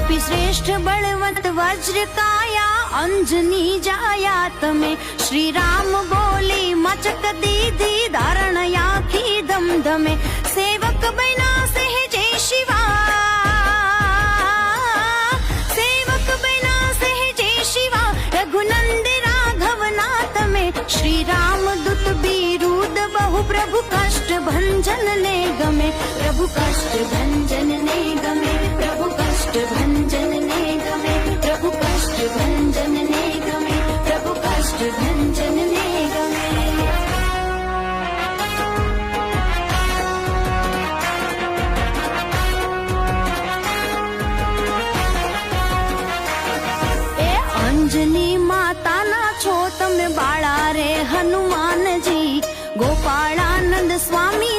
આપી શ્રેષ્ઠ બળવંત વજ્ર કાયા અંજની જાયા તમે શ્રી રામ બોલી મચક દીધી ધારણયાખી ધમધમે સેવક બના સહેજે શિવા સેવક બના સહેજે શિવા રઘુનંદ રાઘવના તમે શ્રી રામ દૂત બિરુદ બહુ પ્રભુ કષ્ટ ભંજન ને ગમે પ્રભુ કષ્ટ ભંજન ને ગમે પ્રભુ કષ્ટ ભંજન ને ગમે પ્રભુ કષ્ટ ભંજન ને ગમે પ્રભુ કષ્ટ ભંજન ને ગમે એ અંજની માતાના છો તમે બાળા રે હનુમાનજી ગોપાળાનંદ સ્વામી